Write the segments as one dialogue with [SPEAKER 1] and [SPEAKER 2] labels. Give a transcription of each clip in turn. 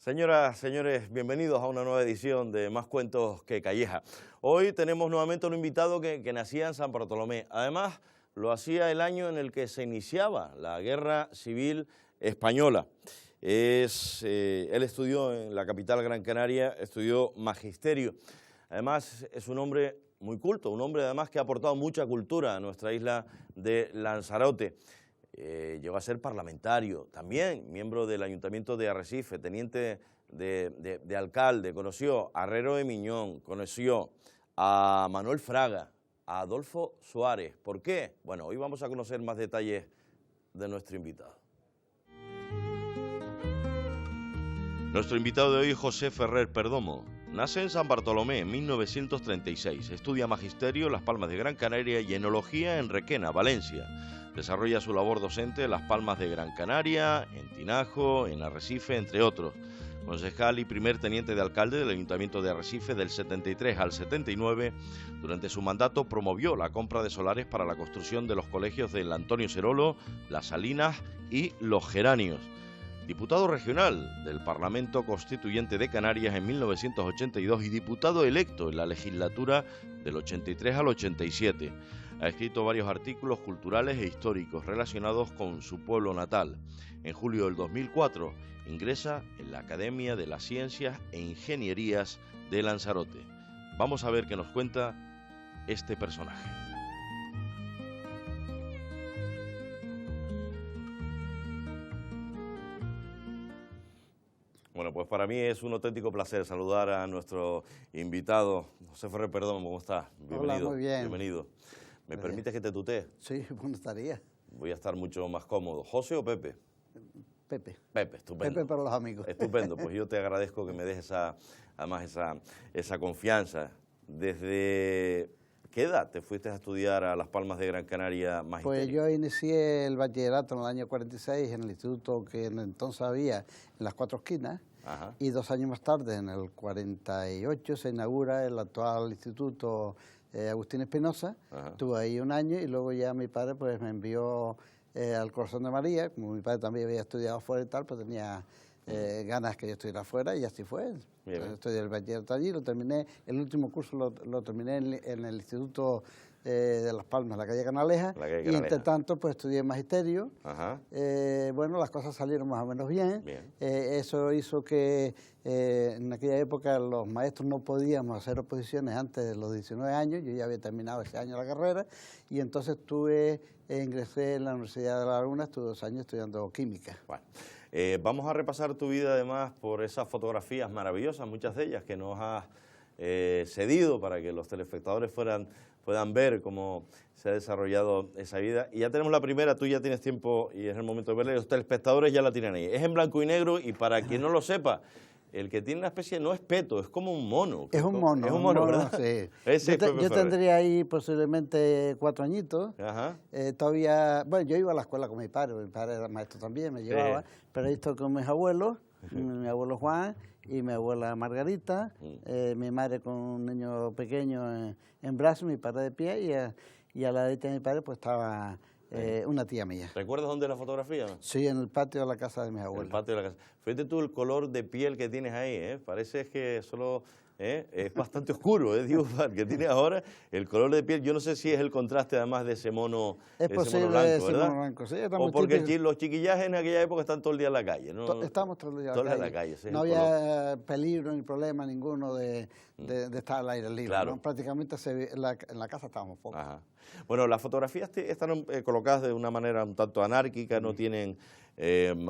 [SPEAKER 1] Señoras, señores, bienvenidos a una nueva edición de Más Cuentos que Calleja. Hoy tenemos nuevamente un invitado que nacía en San Bartolomé. Además, lo hacía el año en el que se iniciaba la Guerra Civil Española. Él estudió en la capital Gran Canaria, estudió magisterio. Además, es un hombre muy culto, un hombre además que ha aportado mucha cultura a nuestra isla de Lanzarote. Llegó a ser parlamentario, también miembro del Ayuntamiento de Arrecife, teniente de alcalde, conoció a Herrero de Miñón, conoció a Manuel Fraga, a Adolfo Suárez. ¿Por qué? Bueno, hoy vamos a conocer más detalles de nuestro invitado. Nuestro invitado de hoy es José Ferrer Perdomo. Nace en San Bartolomé en 1936, estudia magisterio en Las Palmas de Gran Canaria y enología en Requena, Valencia. Desarrolla su labor docente en Las Palmas de Gran Canaria, en Tinajo, en Arrecife, entre otros. Concejal y primer teniente de alcalde del Ayuntamiento de Arrecife del 73 al 79, durante su mandato promovió la compra de solares para la construcción de los colegios del Antonio Serolo, Las Salinas y Los Geranios. Diputado regional del Parlamento Constituyente de Canarias en 1982 y diputado electo en la legislatura del 83 al 87. Ha escrito varios artículos culturales e históricos relacionados con su pueblo natal. En julio del 2004 ingresa en la Academia de las Ciencias e Ingenierías de Lanzarote. Vamos a ver qué nos cuenta este personaje. Bueno, pues para mí es un auténtico placer saludar a nuestro invitado, José Ferrer Perdomo. ¿Cómo estás? Bienvenido.
[SPEAKER 2] Hola, muy bien.
[SPEAKER 1] Bienvenido. ¿Me permites que te tutee?
[SPEAKER 2] Sí, bueno, estaría.
[SPEAKER 1] Voy a estar mucho más cómodo. ¿José o Pepe?
[SPEAKER 2] Pepe.
[SPEAKER 1] Pepe, estupendo.
[SPEAKER 2] Pepe para los amigos.
[SPEAKER 1] Estupendo, pues yo te agradezco que me des esa confianza. ¿Desde qué edad te fuiste a estudiar a Las Palmas de Gran Canaria magisterio?
[SPEAKER 2] Pues yo inicié el bachillerato en el año 46 en el instituto que entonces había en las Cuatro Esquinas. Ajá. Y 2 años más tarde, en el 48, se inaugura el actual instituto Agustín Espinosa. Estuve ahí 1 año y luego ya mi padre pues me envió al Corazón de María. Como mi padre también había estudiado afuera y tal, pues tenía ganas que yo estuviera afuera y así fue. Entonces, estudié el bachillerato allí, lo terminé, el último curso lo terminé en el instituto de Las Palmas, la calle Canaleja, y entre tanto pues estudié magisterio. Bueno, las cosas salieron más o menos bien. Eso hizo que en aquella época los maestros no podíamos hacer oposiciones antes de los 19 años, yo ya había terminado ese año la carrera, y entonces ingresé en la Universidad de La Laguna, estuve 2 años estudiando química.
[SPEAKER 1] Bueno. Vamos a repasar tu vida además por esas fotografías maravillosas, muchas de ellas que nos has cedido para que los telespectadores puedan ver cómo se ha desarrollado esa vida. Y ya tenemos la primera, tú ya tienes tiempo y es el momento de verla, y los telespectadores ya la tienen ahí. Es en blanco y negro y para quien no lo sepa, el que tiene una especie, no es peto, es como un mono.
[SPEAKER 2] Es un mono.
[SPEAKER 1] Es un mono, ¿verdad?
[SPEAKER 2] Sí.
[SPEAKER 1] Ese
[SPEAKER 2] yo tendría ahí posiblemente 4 añitos.
[SPEAKER 1] Ajá.
[SPEAKER 2] Todavía, bueno, yo iba a la escuela con mi padre era maestro también, me llevaba, pero ahí estoy con mis abuelos, mi abuelo Juan y mi abuela Margarita, mi madre con un niño pequeño en brazos, mi padre de pie, y a la derecha de mi padre pues estaba una tía mía.
[SPEAKER 1] ¿Recuerdas dónde es la fotografía?
[SPEAKER 2] Sí, en el patio de la casa de mis abuelos.
[SPEAKER 1] En el patio de la casa. Fíjate tú el color de piel que tienes ahí, ¿eh? Parece que solo es bastante oscuro, digo, que tienes ahora el color de piel. Yo no sé si es el contraste además de ese mono,
[SPEAKER 2] posible,
[SPEAKER 1] mono blanco,
[SPEAKER 2] ese
[SPEAKER 1] ¿verdad?
[SPEAKER 2] mono blanco, sí,
[SPEAKER 1] o porque los chiquillajes en aquella época están todo el día en la calle, ¿no?
[SPEAKER 2] Estábamos todo el día
[SPEAKER 1] en la calle.
[SPEAKER 2] No había peligro ni problema ninguno de estar al aire libre.
[SPEAKER 1] Claro.
[SPEAKER 2] ¿no? Prácticamente en la casa estábamos pocos.
[SPEAKER 1] Ajá. Bueno, las fotografías están colocadas de una manera un tanto anárquica, no tienen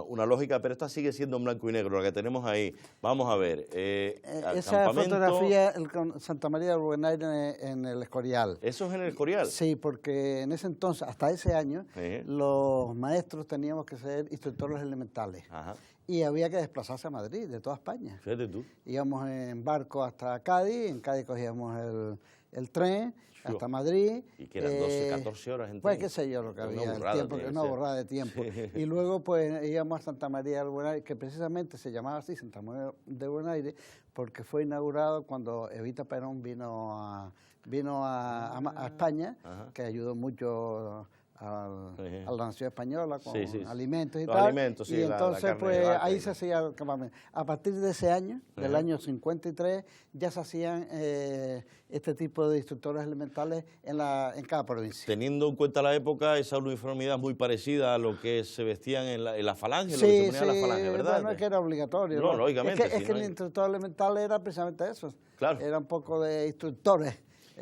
[SPEAKER 1] una lógica, pero esta sigue siendo en blanco y negro, la que tenemos ahí. Vamos a ver.
[SPEAKER 2] Esa fotografía, Santa María del Buenaire en el Escorial.
[SPEAKER 1] ¿Eso es en el Escorial?
[SPEAKER 2] Sí, porque en ese entonces, hasta ese año, los maestros teníamos que ser instructores elementales. Ajá. Y había que desplazarse a Madrid, de toda España.
[SPEAKER 1] Fíjate tú.
[SPEAKER 2] Íbamos en barco hasta Cádiz, en Cádiz cogíamos el tren hasta Madrid.
[SPEAKER 1] ¿Y que eran 12, 14 horas en tren?
[SPEAKER 2] Pues qué sé yo lo que había, una borrada de tiempo. Y luego pues íbamos a Santa María del Buenaire, que precisamente se llamaba así, Santa María del Buenaire, porque fue inaugurado cuando Evita Perón vino a España, que ayudó mucho a la nación española con alimentos y
[SPEAKER 1] los
[SPEAKER 2] tal.
[SPEAKER 1] Alimentos, sí,
[SPEAKER 2] y entonces,
[SPEAKER 1] la
[SPEAKER 2] pues ahí se hacía el campamento. A partir de ese año, del año 53, ya se hacían este tipo de instructores elementales en cada provincia.
[SPEAKER 1] Teniendo en cuenta la época, esa uniformidad muy parecida a lo que se vestían en la falange,
[SPEAKER 2] Sí,
[SPEAKER 1] lo que se ponía en la falange, ¿verdad?
[SPEAKER 2] Bueno, es que era obligatorio.
[SPEAKER 1] No, lógicamente.
[SPEAKER 2] Es que el instructor elemental era precisamente eso.
[SPEAKER 1] Claro.
[SPEAKER 2] Era un poco de instructores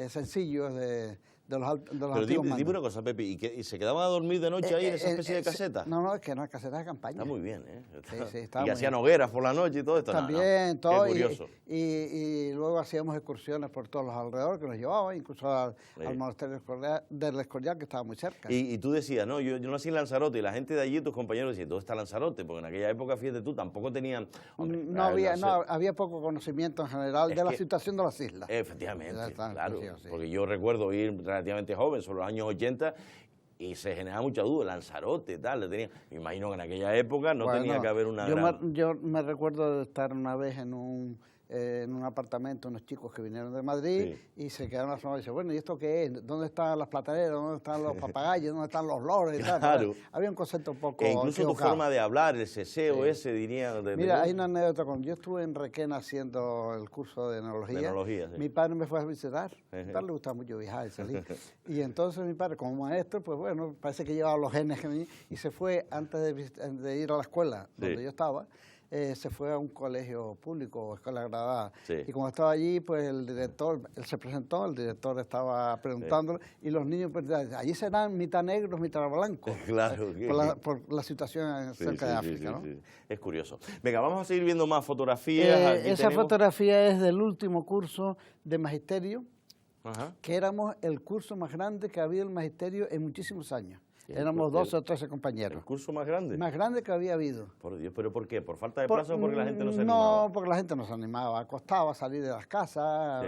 [SPEAKER 2] sencillos de los
[SPEAKER 1] Pero
[SPEAKER 2] antiguos mandos.
[SPEAKER 1] dime una cosa, Pepe, ¿y se quedaban a dormir de noche ahí en esa especie de caseta?
[SPEAKER 2] No, es que no, casetas de campaña.
[SPEAKER 1] Está muy bien, ¿eh?
[SPEAKER 2] Está
[SPEAKER 1] y
[SPEAKER 2] muy
[SPEAKER 1] hacían
[SPEAKER 2] bien.
[SPEAKER 1] hogueras por la noche y todo esto.
[SPEAKER 2] También,
[SPEAKER 1] no.
[SPEAKER 2] todo.
[SPEAKER 1] Qué curioso.
[SPEAKER 2] Y luego hacíamos excursiones por todos los alrededores que nos llevaban, incluso al monasterio del Escorial, que estaba muy cerca.
[SPEAKER 1] Y tú decías, no, yo nací en Lanzarote, y la gente de allí, tus compañeros, decían, ¿dónde está Lanzarote? Porque en aquella época, fíjate tú, tampoco tenían... Hombre,
[SPEAKER 2] había poco conocimiento en general de la situación de las islas.
[SPEAKER 1] Efectivamente, claro, porque yo recuerdo ir relativamente joven, sobre los años 80, y se generaba mucha duda, Lanzarote, tal, me imagino que en aquella época no tenía que haber una
[SPEAKER 2] yo me recuerdo de estar una vez en un apartamento, unos chicos que vinieron de Madrid y se quedaron asombrados y dicen, bueno, ¿y esto qué es? ¿Dónde están las plataneras? ¿Dónde están los papagayos? ¿Dónde están los loros? Y tal.
[SPEAKER 1] Claro.
[SPEAKER 2] Había un concepto un poco
[SPEAKER 1] incluso
[SPEAKER 2] equivocado.
[SPEAKER 1] tu forma de hablar, el ceseo ese, diría...
[SPEAKER 2] Mira, hay una anécdota. Cuando yo estuve en Requena haciendo el curso de enología, mi padre me fue a visitar. A mi padre le gustaba mucho viajar y salir. Y entonces mi padre, como maestro, pues bueno, parece que llevaba los genes y se fue, antes de ir a la escuela donde yo estaba, se fue a un colegio público o escuela graduada. Y como estaba allí, pues el director, él se presentó, el director estaba preguntándole, y los niños, pues, allí serán mitad negros, mitad blancos.
[SPEAKER 1] Claro.
[SPEAKER 2] Por la situación cerca de África, ¿no?
[SPEAKER 1] Es curioso. Venga, vamos a seguir viendo más fotografías.
[SPEAKER 2] Esa fotografía es del último curso de magisterio, que éramos el curso más grande que había el magisterio en muchísimos años. Éramos 12 o 13 compañeros.
[SPEAKER 1] ¿El curso más grande?
[SPEAKER 2] Más grande que había habido.
[SPEAKER 1] Por Dios, ¿pero por qué? ¿Por falta de plazo o porque la gente no se animaba?
[SPEAKER 2] No, porque la gente no se animaba. Costaba salir de las casas.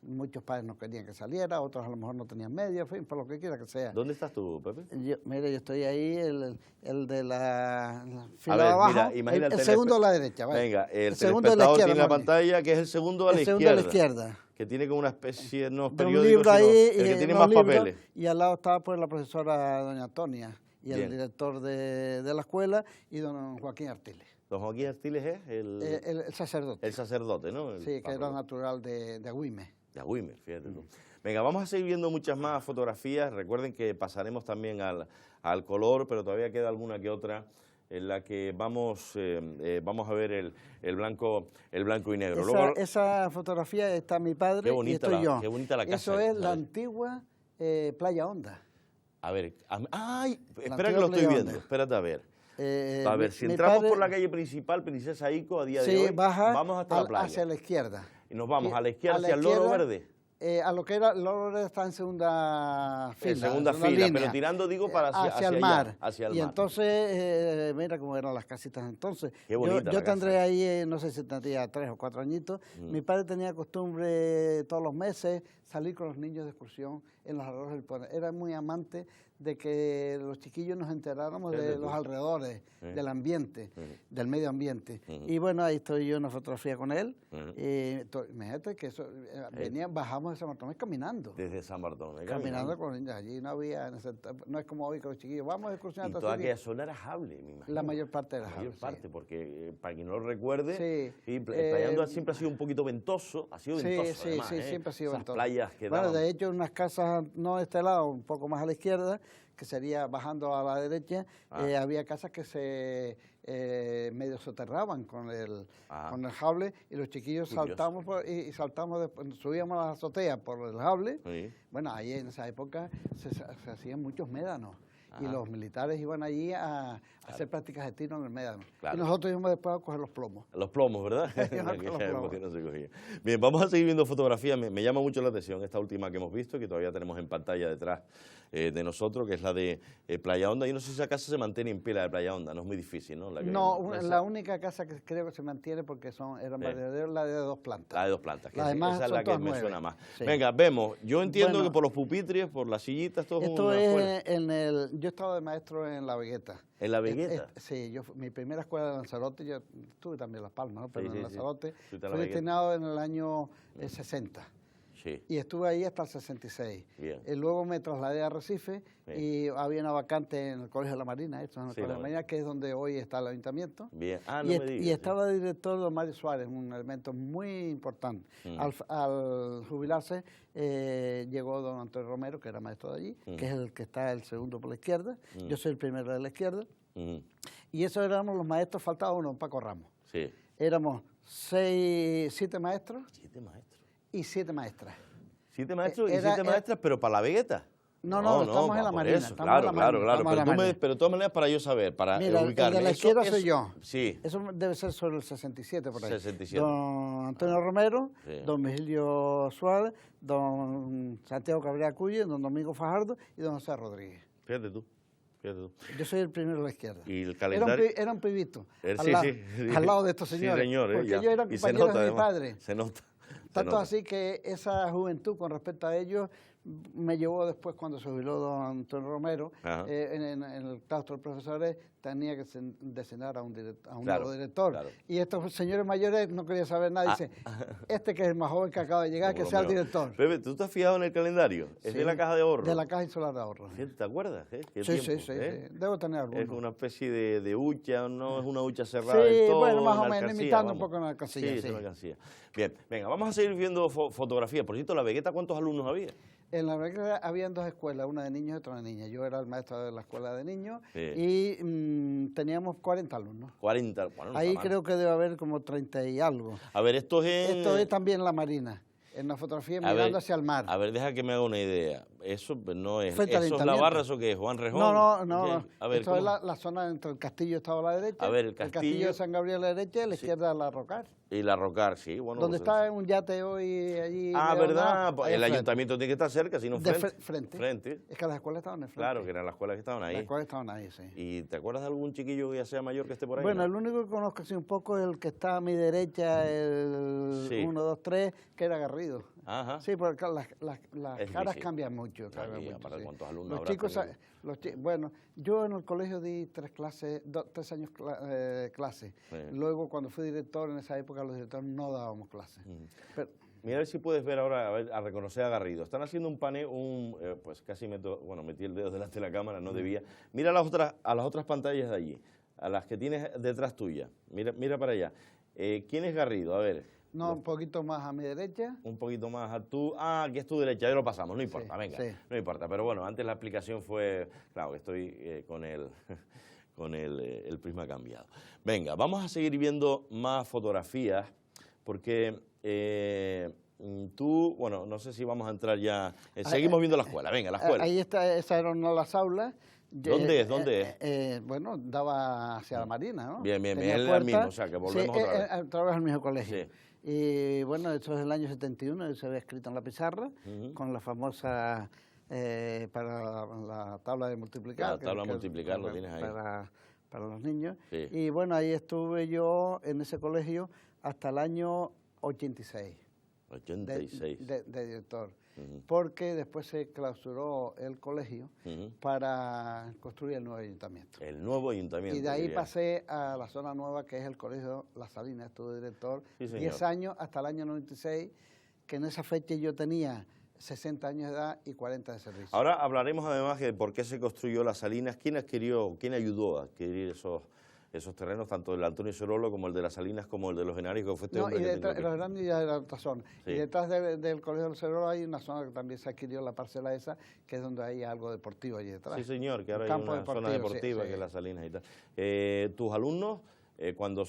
[SPEAKER 2] Muchos padres no querían que saliera, otros a lo mejor no tenían medios, en fin, por lo que quiera que sea.
[SPEAKER 1] ¿Dónde estás tú, Pepe?
[SPEAKER 2] Mira, yo estoy ahí, el de la fila
[SPEAKER 1] de
[SPEAKER 2] abajo,
[SPEAKER 1] mira, imagínate
[SPEAKER 2] el segundo a la derecha. ¿vale?
[SPEAKER 1] Venga, el
[SPEAKER 2] segundo
[SPEAKER 1] telespectador tiene la pantalla, que es el segundo a la izquierda.
[SPEAKER 2] El segundo a la izquierda.
[SPEAKER 1] Que tiene como una especie de unos
[SPEAKER 2] de
[SPEAKER 1] periódicos,
[SPEAKER 2] un libro ahí,
[SPEAKER 1] el que tiene más papeles.
[SPEAKER 2] Y al lado estaba pues la profesora doña Antonia y el director de la escuela y don Joaquín Artiles.
[SPEAKER 1] Don Joaquín Artiles es
[SPEAKER 2] el sacerdote.
[SPEAKER 1] El sacerdote, ¿no?
[SPEAKER 2] Sí, que era natural de Agüime.
[SPEAKER 1] De Agüime, fíjate tú. Venga, vamos a seguir viendo muchas más fotografías. Recuerden que pasaremos también al color, pero todavía queda alguna que otra en la que vamos a ver el blanco y negro.
[SPEAKER 2] Esa fotografía está mi padre y estoy yo.
[SPEAKER 1] Qué bonita la casa.
[SPEAKER 2] Eso es la antigua Playa Honda.
[SPEAKER 1] A ver, espera que lo estoy viendo, espérate a ver. A ver, si entramos por la calle principal, Princesa Ico, a día de hoy, vamos hasta la playa.
[SPEAKER 2] Hacia la izquierda.
[SPEAKER 1] Y nos vamos a la izquierda hacia el Loro Verde.
[SPEAKER 2] A lo que era el Loro Verde está en segunda fila.
[SPEAKER 1] En segunda fila, línea, pero tirando, digo, para hacia
[SPEAKER 2] el mar.
[SPEAKER 1] Allá, hacia el
[SPEAKER 2] y
[SPEAKER 1] mar.
[SPEAKER 2] Entonces, mira cómo eran las casitas entonces.
[SPEAKER 1] Qué bonita
[SPEAKER 2] yo tendré ahí, no sé si tendría 3 o 4 añitos. Mi padre tenía costumbre todos los meses salir con los niños de excursión en los alrededores del pueblo. Era muy amante de que los chiquillos nos enteráramos de los alrededores, del ambiente, del medio ambiente. Y bueno, ahí estoy yo en una fotografía con él. Imagínate que bajamos de San Bartolomé caminando.
[SPEAKER 1] Desde San Bartolomé.
[SPEAKER 2] Caminando con niños. Allí no había, no es como hoy que los chiquillos, vamos a excursionar.
[SPEAKER 1] Y toda aquella zona era Jable, me imagino.
[SPEAKER 2] La mayor parte era Jable.
[SPEAKER 1] La mayor parte, porque para quien no lo recuerde, Playa Honda siempre ha sido un poquito ventoso, además,
[SPEAKER 2] siempre ha sido ventoso.
[SPEAKER 1] Playas que daban.
[SPEAKER 2] Bueno, de hecho, unas casas, no de este lado, un poco más a la izquierda, que sería bajando a la derecha, había casas que se medio soterraban con el jable y los chiquillos saltamos subíamos a la azotea por el jable. Bueno, ahí en esa época se hacían muchos médanos. Y los militares iban allí a hacer prácticas de tiro en el médano. Y nosotros íbamos después a coger los plomos.
[SPEAKER 1] Los plomos, ¿verdad? No se cogía. Bien, vamos a seguir viendo fotografías. Me llama mucho la atención esta última que hemos visto, que todavía tenemos en pantalla detrás de nosotros, que es la de Playa Honda. Yo no sé si esa casa se mantiene en pie, la de Playa Honda, no es muy difícil, ¿no?
[SPEAKER 2] La única casa que creo que se mantiene porque eran verdaderos, la de 2 plantas.
[SPEAKER 1] La de 2 plantas, que
[SPEAKER 2] esa
[SPEAKER 1] es la que me suena más.
[SPEAKER 2] Sí.
[SPEAKER 1] Venga, vemos. Yo entiendo que por los pupitres, por las sillitas, todo es una escuela.
[SPEAKER 2] Yo estaba de maestro en La Vegueta.
[SPEAKER 1] ¿En La Vegueta?
[SPEAKER 2] Sí, mi primera escuela en Lanzarote, yo tuve también Las Palmas, ¿no? Pero en Lanzarote fui destinado en el año 60.
[SPEAKER 1] Sí.
[SPEAKER 2] Y estuve ahí hasta el 66.
[SPEAKER 1] Bien.
[SPEAKER 2] Luego me trasladé a Arrecife.
[SPEAKER 1] Bien.
[SPEAKER 2] Y había una vacante en el Colegio de la Marina, esto en el
[SPEAKER 1] Sí,
[SPEAKER 2] Colegio de la Marina, que es donde hoy está el ayuntamiento.
[SPEAKER 1] Bien. Ah,
[SPEAKER 2] y,
[SPEAKER 1] no me digas,
[SPEAKER 2] y estaba de director don Mario Suárez, un elemento muy importante. Al jubilarse llegó don Antonio Romero, que era maestro de allí, que es el que está el segundo por la izquierda. Yo soy el primero de la izquierda. Y esos éramos los maestros, faltaba uno, Paco Ramos.
[SPEAKER 1] Sí.
[SPEAKER 2] Éramos 7 maestros.
[SPEAKER 1] 7 maestros.
[SPEAKER 2] Y 7 maestras.
[SPEAKER 1] 7 maestros y 7 maestras, pero para la Vegeta.
[SPEAKER 2] No, estamos en la Marina.
[SPEAKER 1] Eso, claro. Pero de todas maneras, para yo saber, para ubicarme.
[SPEAKER 2] El de la izquierda soy yo.
[SPEAKER 1] Sí.
[SPEAKER 2] Eso debe ser sobre el 67, por ahí.
[SPEAKER 1] 67.
[SPEAKER 2] Don Antonio Romero, don Virgilio Suárez, don Santiago Cabrera Cuye, don Domingo Fajardo y don José Rodríguez.
[SPEAKER 1] Fíjate tú.
[SPEAKER 2] Yo soy el primero de la izquierda.
[SPEAKER 1] Y el calendario...
[SPEAKER 2] Era un pibito.
[SPEAKER 1] Sí.
[SPEAKER 2] Al lado de estos señores.
[SPEAKER 1] Sí, señor.
[SPEAKER 2] Porque yo era compañero de mi padre.
[SPEAKER 1] Se nota.
[SPEAKER 2] Tanto así que esa juventud con respecto a ellos me llevó después cuando se jubiló don Antonio Romero, en el claustro de profesores tenía que designar a un nuevo director. Claro. Y estos señores mayores no querían saber nada. Dice, este que es el más joven que acaba de llegar, que sea el director.
[SPEAKER 1] Pepe, ¿tú te has fijado en el calendario? Es de la Caja de Ahorro.
[SPEAKER 2] De la Caja Insular de Ahorro.
[SPEAKER 1] ¿Te acuerdas?
[SPEAKER 2] Sí. Debo tener alguno.
[SPEAKER 1] Es una especie de hucha, no es una hucha cerrada
[SPEAKER 2] del
[SPEAKER 1] todo.
[SPEAKER 2] Bueno, más o menos, imitando un poco en la alcancía.
[SPEAKER 1] Sí, es una alcancía. Bien, venga, vamos a seguir viendo fotografías. Por cierto, la Vegeta, ¿cuántos alumnos había?
[SPEAKER 2] En la Vegeta habían 2 escuelas, una de niños y otra de niñas. Yo era el maestro de la escuela de niños y teníamos 40 alumnos.
[SPEAKER 1] 40, bueno,
[SPEAKER 2] ahí creo que debe haber como 30 y algo.
[SPEAKER 1] A ver, esto
[SPEAKER 2] es también la Marina, en la fotografía mirando hacia el mar.
[SPEAKER 1] A ver, deja que me haga una idea. Eso no es...
[SPEAKER 2] Frente
[SPEAKER 1] ¿Eso es la barra, eso qué es? ¿Juan Rejón?
[SPEAKER 2] No.
[SPEAKER 1] A ver,
[SPEAKER 2] esto es la zona entre el Castillo estaba a la derecha,
[SPEAKER 1] a ver,
[SPEAKER 2] el Castillo de San Gabriel a la derecha y a la izquierda la Rocar.
[SPEAKER 1] Y la Rocar, sí, bueno.
[SPEAKER 2] Donde está un yate hoy allí.
[SPEAKER 1] ¿Verdad? El ayuntamiento tiene que estar cerca, si no
[SPEAKER 2] frente. Es que las escuelas estaban en frente.
[SPEAKER 1] Claro, que eran las escuelas que estaban ahí.
[SPEAKER 2] Las escuelas estaban ahí, sí.
[SPEAKER 1] ¿Y te acuerdas de algún chiquillo que ya sea mayor que esté por ahí?
[SPEAKER 2] Bueno, el único que conozco así un poco es el que está a mi derecha, el 1, 2, 3, que era Garrido.
[SPEAKER 1] Ajá.
[SPEAKER 2] Sí, porque las caras cambian mucho.
[SPEAKER 1] Para cuántos alumnos
[SPEAKER 2] los chicos, bueno, yo en el colegio di 3 años clase. Luego, cuando fui director, en esa época los directores no dábamos clases.
[SPEAKER 1] Mira a ver si puedes ver ahora, a reconocer a Garrido. Están haciendo un panel, pues casi metí el dedo delante de la cámara, no debía. Mira a las otras pantallas de allí, a las que tienes detrás tuya. Mira para allá. ¿Quién es Garrido? A ver.
[SPEAKER 2] No, un poquito más a mi derecha.
[SPEAKER 1] Un poquito más a tu... aquí es tu derecha, ya lo pasamos, no importa, venga, no importa. Pero bueno, antes la explicación fue... Claro, que estoy con el prisma cambiado. Venga, vamos a seguir viendo más fotografías, porque tú, bueno, no sé si vamos a entrar ya... seguimos viendo la escuela, venga, la escuela.
[SPEAKER 2] Ahí está, esas eran las aulas.
[SPEAKER 1] ¿Dónde es?
[SPEAKER 2] Bueno, daba hacia la Marina, ¿no?
[SPEAKER 1] Bien, es el mismo, o sea, que volvemos otra vez.
[SPEAKER 2] Trabaja en el mismo colegio. Sí. Y bueno, esto es el año 71, se había escrito en la pizarra, con la famosa, para la tabla de multiplicar.
[SPEAKER 1] La tabla de multiplicar, lo tienes ahí.
[SPEAKER 2] Para los niños.
[SPEAKER 1] Sí.
[SPEAKER 2] Y bueno, ahí estuve yo en ese colegio hasta el año 86.
[SPEAKER 1] 86.
[SPEAKER 2] De director. Porque después se clausuró el colegio para construir el nuevo ayuntamiento.
[SPEAKER 1] El nuevo ayuntamiento.
[SPEAKER 2] Y de ahí pasé a la zona nueva, que es el colegio Las Salinas, estuve director 10 años hasta el año 96, que en esa fecha yo tenía 60 años de edad y 40 de servicio.
[SPEAKER 1] Ahora hablaremos además de por qué se construyó Las Salinas, quién ayudó a adquirir esos terrenos, tanto el Antonio Sorolo como el de Las Salinas, como el de los Henares, que fue este hombre.
[SPEAKER 2] Y los Henares ya era otra zona. Sí. Y detrás del Colegio del Sorolo hay una zona que también se adquirió, la parcela esa, que es donde hay algo deportivo allí detrás.
[SPEAKER 1] Sí, señor, que ahora hay una zona deportiva que es Las Salinas y tal. Tus alumnos, cuando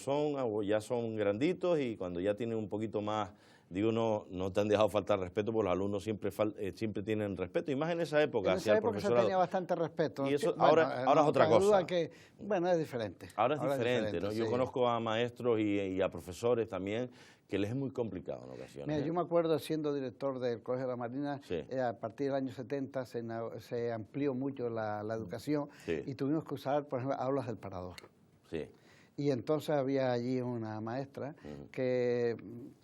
[SPEAKER 1] ya son granditos y cuando ya tienen un poquito más... Digo, no te han dejado faltar respeto, porque los alumnos siempre tienen respeto, y más en esa época.
[SPEAKER 2] En esa época se tenía bastante respeto.
[SPEAKER 1] Y eso, ahora es otra cosa.
[SPEAKER 2] Bueno, es diferente.
[SPEAKER 1] Ahora es diferente, ¿no? Sí. Yo conozco a maestros y a profesores también, que les es muy complicado en ocasiones.
[SPEAKER 2] Mira, yo me acuerdo, siendo director del Colegio de la Marina, a partir del año 70 se amplió mucho la educación, y tuvimos que usar, por ejemplo, aulas del Parador.
[SPEAKER 1] Sí.
[SPEAKER 2] Y entonces había allí una maestra que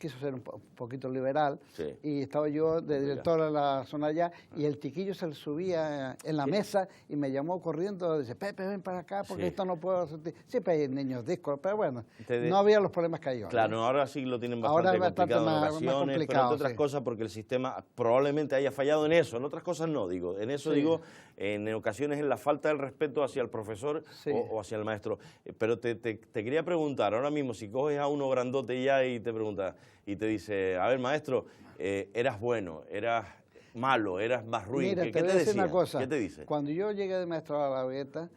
[SPEAKER 2] quiso ser un poquito liberal,
[SPEAKER 1] sí.
[SPEAKER 2] y estaba yo de director de la zona allá, y el chiquillo se le subía en la mesa y me llamó corriendo, dice, Pepe, ven para acá porque esto no puedo sentir. Siempre hay niños discos, pero bueno, no había los problemas que hay ahora.
[SPEAKER 1] Claro, ahora sí lo tienen bastante complicado en ocasiones, pero entre otras cosas porque el sistema probablemente haya fallado en eso, en otras cosas no, digo, en eso digo, en ocasiones en la falta del respeto hacia el profesor o hacia el maestro. Pero te quería preguntar, ahora mismo, si coges a uno grandote ya y te pregunta, y te dice, a ver, maestro, eras bueno, eras malo, eras más ruin.
[SPEAKER 2] Mira,
[SPEAKER 1] ¿Qué
[SPEAKER 2] te voy a decir una cosa.
[SPEAKER 1] ¿Qué te dice?
[SPEAKER 2] Cuando yo llegué de maestro a la Vegueta,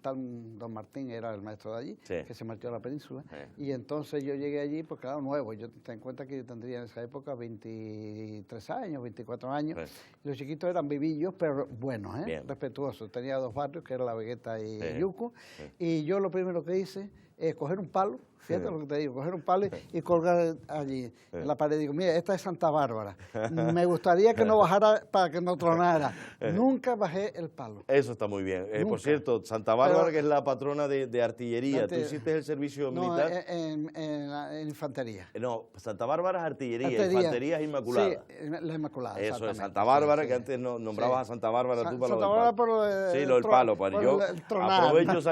[SPEAKER 2] tal don Martín era el maestro de allí, que se marchó a la península, y entonces yo llegué allí, pues claro, nuevo. Yo ten en cuenta que yo tendría en esa época 23 años, 24 años. Los chiquitos eran vivillos, pero buenos, respetuosos. Tenía 2 barrios, que era la Vegueta y Yucu, y yo lo primero que hice es coger un palo, fíjate lo que te digo, coger un palo y colgar allí en la pared. Digo, mira, esta es Santa Bárbara. Me gustaría que no bajara para que no tronara. Nunca bajé el palo.
[SPEAKER 1] Eso está muy bien. Por cierto, Santa Bárbara, que es la patrona de artillería. ¿Tú hiciste el servicio militar?
[SPEAKER 2] En infantería.
[SPEAKER 1] No, Santa Bárbara es artillería. Infantería es Inmaculada.
[SPEAKER 2] Sí, la Inmaculada.
[SPEAKER 1] Eso es Santa Bárbara, que antes nombrabas a Santa Bárbara tú para
[SPEAKER 2] Santa Bárbara por lo del
[SPEAKER 1] lo del palo. Yo aprovecho esa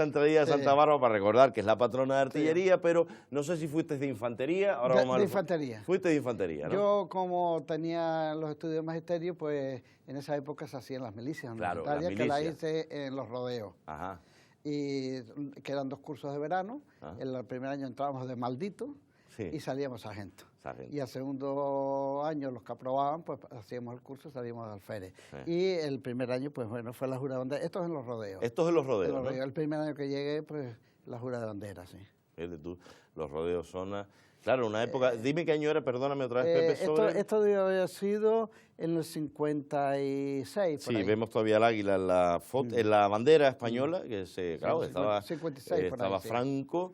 [SPEAKER 1] entrada de Santa Bárbara para recordar que es la patrona de artillería, pero no sé si fuiste de infantería. Ahora vamos a
[SPEAKER 2] de infantería.
[SPEAKER 1] Fuiste de infantería, ¿no?
[SPEAKER 2] Yo, como tenía los estudios de magisterio, pues en esa época se hacían las milicias universitarias, que las hice en los rodeos.
[SPEAKER 1] Ajá.
[SPEAKER 2] Y que eran 2 cursos de verano. En el primer año entrábamos de maldito y salíamos sargento. Y al segundo año, los que aprobaban, pues hacíamos el curso y salíamos de alférez. Y el primer año, pues bueno, fue la jura de bandera. Esto es en los rodeos.
[SPEAKER 1] Esto es en los rodeos, ¿no?
[SPEAKER 2] El primer año que llegué, pues la jura de bandera, sí.
[SPEAKER 1] Fíjate tú, los rodeos son... Claro, una época... dime qué año era, perdóname otra vez, Pepe.
[SPEAKER 2] Esto debe haber sido en el 56.
[SPEAKER 1] Sí, vemos todavía el águila en la foto, en la bandera española, que claro,
[SPEAKER 2] 56,
[SPEAKER 1] estaba Franco.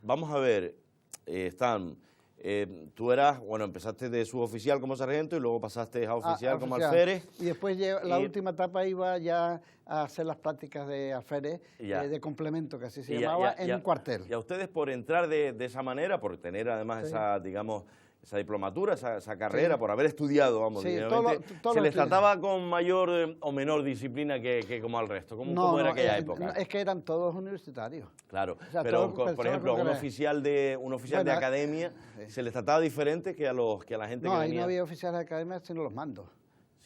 [SPEAKER 1] Vamos a ver, tú empezaste de suboficial como sargento y luego pasaste a oficial como alférez.
[SPEAKER 2] Y después la última etapa iba ya a hacer las prácticas de alférez, de complemento, que así se llamaba, en un cuartel.
[SPEAKER 1] Y a ustedes, por entrar de esa manera, por tener además esa diplomatura, esa carrera, por haber estudiado, vamos, ¿se les trataba con mayor o menor disciplina que como al resto? ¿Cómo era aquella época?
[SPEAKER 2] Es que eran todos universitarios.
[SPEAKER 1] Claro, pero por ejemplo, a un oficial de academia, ¿se les trataba diferente que a la gente que venía?
[SPEAKER 2] No, ahí no había oficiales de academia, sino los mandos.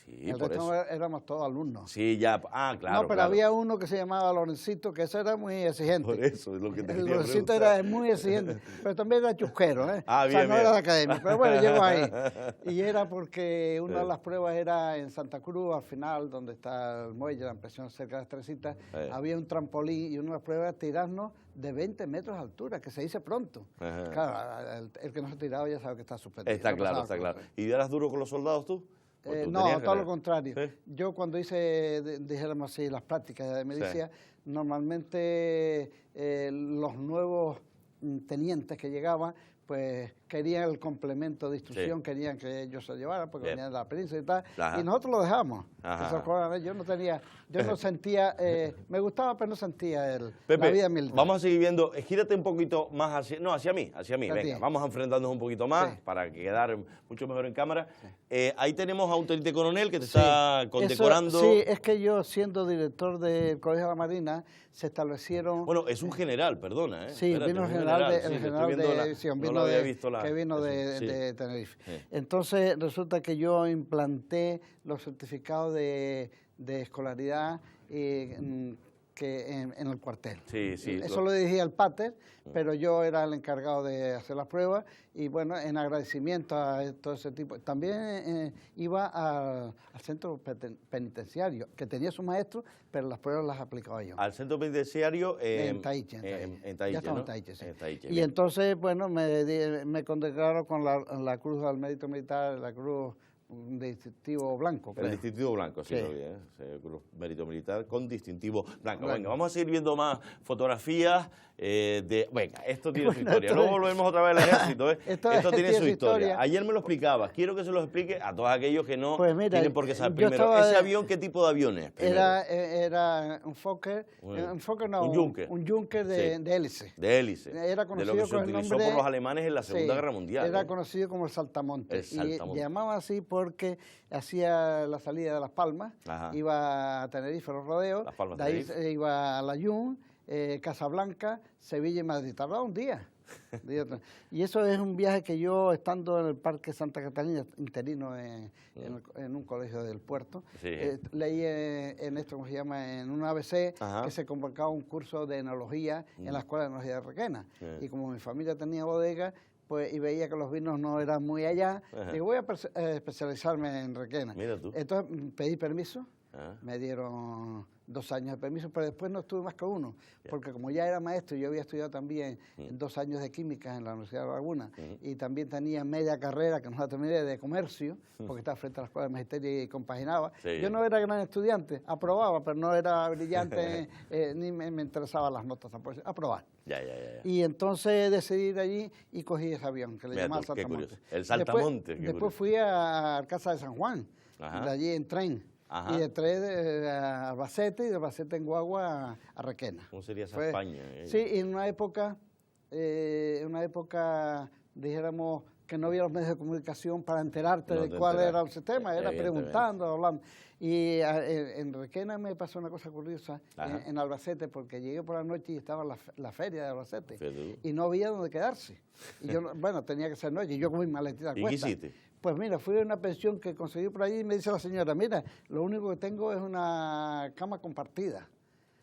[SPEAKER 1] Sí,
[SPEAKER 2] el resto éramos todos alumnos.
[SPEAKER 1] Sí, ya, claro.
[SPEAKER 2] No, pero había uno que se llamaba Lorencito, que ese era muy exigente.
[SPEAKER 1] Por eso es lo que te quería
[SPEAKER 2] Lorencito
[SPEAKER 1] preguntar.
[SPEAKER 2] era muy exigente, pero también era chusquero,
[SPEAKER 1] bien,
[SPEAKER 2] o sea, no era de academia, pero bueno, llegó ahí. Y era porque una de las pruebas era en Santa Cruz, al final, donde está el muelle, la impresión cerca de las Teresitas, había un trampolín y una de las pruebas era tirarnos de 20 metros de altura, que se dice pronto. Claro, el que no se tiraba ya sabe que está suspendido.
[SPEAKER 1] Está claro. ¿Y eras duro con los soldados tú?
[SPEAKER 2] No, todo lo contrario. ¿Sí? Yo cuando hice, dijéramos así, las prácticas de milicia, normalmente los nuevos tenientes que llegaban, pues querían el complemento de instrucción, querían que ellos se llevaran, porque venían de la península y tal, y nosotros lo dejamos. Yo no sentía, me gustaba, pero no sentía
[SPEAKER 1] Pepe,
[SPEAKER 2] la vida militar.
[SPEAKER 1] Vamos a seguir viendo, gírate un poquito más hacia mí, venga, vamos a enfrentarnos un poquito más para quedar mucho mejor en cámara. Ahí tenemos a un teniente coronel que te está condecorando.
[SPEAKER 2] Sí, es que yo, siendo director del Colegio de la Marina, se establecieron...
[SPEAKER 1] Bueno, es un general, perdona.
[SPEAKER 2] Sí, vino el general de división, que vino de Tenerife. Entonces, resulta que yo implanté los certificados de escolaridad en el cuartel. Eso lo dirigía el pater, pero yo era el encargado de hacer las pruebas y bueno, en agradecimiento a todo ese tipo. También iba al centro penitenciario, que tenía su maestro, pero las pruebas las aplicaba yo.
[SPEAKER 1] Al centro penitenciario
[SPEAKER 2] en Taiche.
[SPEAKER 1] Ya
[SPEAKER 2] estaba en Taiche, sí. Y entonces, bueno, me condecoraron con la Cruz del Mérito Militar, la Cruz distintivo blanco.
[SPEAKER 1] El distintivo blanco, sí, lo vi, Cruz Mérito Militar con distintivo blanco. Venga, vamos a seguir viendo más fotografías. Venga, esto tiene su historia. Luego volvemos otra vez al ejército. Esto tiene su historia. Ayer me lo explicabas. Quiero que se lo explique a todos aquellos que no tienen por qué saber. Primero, ¿ese avión qué tipo de avión es?
[SPEAKER 2] Era un Fokker, un Junker de hélice.
[SPEAKER 1] De hélice.
[SPEAKER 2] Era conocido
[SPEAKER 1] de lo que se utilizó por los alemanes en la Segunda Guerra Mundial.
[SPEAKER 2] Era conocido como el Saltamontes. Y llamaba así porque hacía la salida de Las Palmas, iba a Tenerife, los rodeos, de ahí iba a La Yun, Casablanca, Sevilla y Madrid. Tardaba un día. Y eso es un viaje que yo, estando en el Parque Santa Catalina, interino en un colegio del puerto, leí en esto, ¿cómo se llama?, en un ABC, que se convocaba un curso de enología en la Escuela de Enología de Requena. Y como mi familia tenía bodega, pues, y veía que los vinos no eran muy allá, digo, voy a especializarme en Requena.
[SPEAKER 1] Mira tú.
[SPEAKER 2] Entonces pedí permiso, me dieron 2 años de permiso, pero después no estuve más que 1, porque como ya era maestro, yo había estudiado también 2 años de química en la Universidad de Laguna, y también tenía media carrera, que no la terminé, de comercio, porque estaba frente a la escuela de magisterio y compaginaba. Yo no era gran estudiante, aprobaba, pero no era brillante, ni me interesaban las notas tampoco, aprobar. Y entonces decidí ir allí y cogí ese avión, que le llamaban Saltamontes.
[SPEAKER 1] El Saltamontes.
[SPEAKER 2] Después fui a Casa de San Juan, de allí en tren. Y de tren a Albacete, y de Albacete en guagua a Requena.
[SPEAKER 1] ¿Cómo sería esa España?
[SPEAKER 2] Sí, y en una época, dijéramos, que no había los medios de comunicación para enterarte de cuál era el sistema, era preguntando, hablando. Y en Requena me pasó una cosa curiosa, en Albacete, porque llegué por la noche y estaba la feria de Albacete, y no había donde quedarse. Y yo, bueno, tenía que ser noche, y yo con mi maletita a cuesta.
[SPEAKER 1] ¿Y qué hiciste?
[SPEAKER 2] Pues mira, fui a una pensión que conseguí por allí y me dice la señora, mira, lo único que tengo es una cama compartida.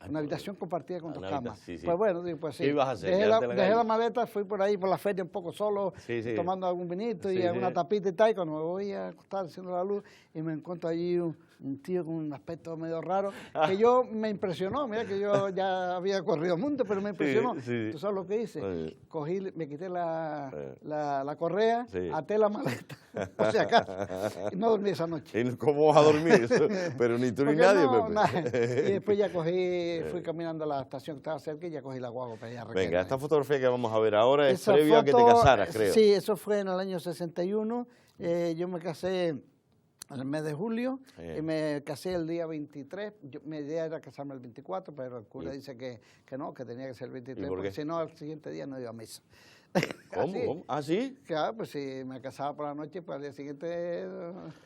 [SPEAKER 2] Una habitación compartida con 2 camas. Pues bueno, digo, pues sí.
[SPEAKER 1] ¿Qué ibas a hacer?
[SPEAKER 2] Dejé la maleta, fui por ahí por la feria un poco solo, tomando algún vinito y alguna tapita y tal. Y cuando me voy a acostar haciendo la luz y me encuentro allí un tío con un aspecto medio raro, que yo me impresionó. Mira que yo ya había corrido mundo, pero me impresionó. ¿Tú sabes lo que hice? Cogí, me quité la correa, até la maleta, por si acaso. Y no dormí esa noche.
[SPEAKER 1] ¿Cómo vas a dormir? Pero ni tú ni nadie,
[SPEAKER 2] Pepe. Y después ya fui caminando a la estación que estaba cerca y ya cogí la guagua para allá a Requena.
[SPEAKER 1] Venga, esta fotografía que vamos a ver ahora es previo a que te casaras, creo.
[SPEAKER 2] Sí, eso fue en el año 61. Yo me casé en el mes de julio y me casé el día 23. Mi idea era casarme el 24, pero el cura dice que no, que tenía que ser el 23, porque si no, al siguiente día no iba a misa.
[SPEAKER 1] ¿Cómo? ¿Ah, sí?
[SPEAKER 2] Claro, pues si me casaba por la noche, pues al día siguiente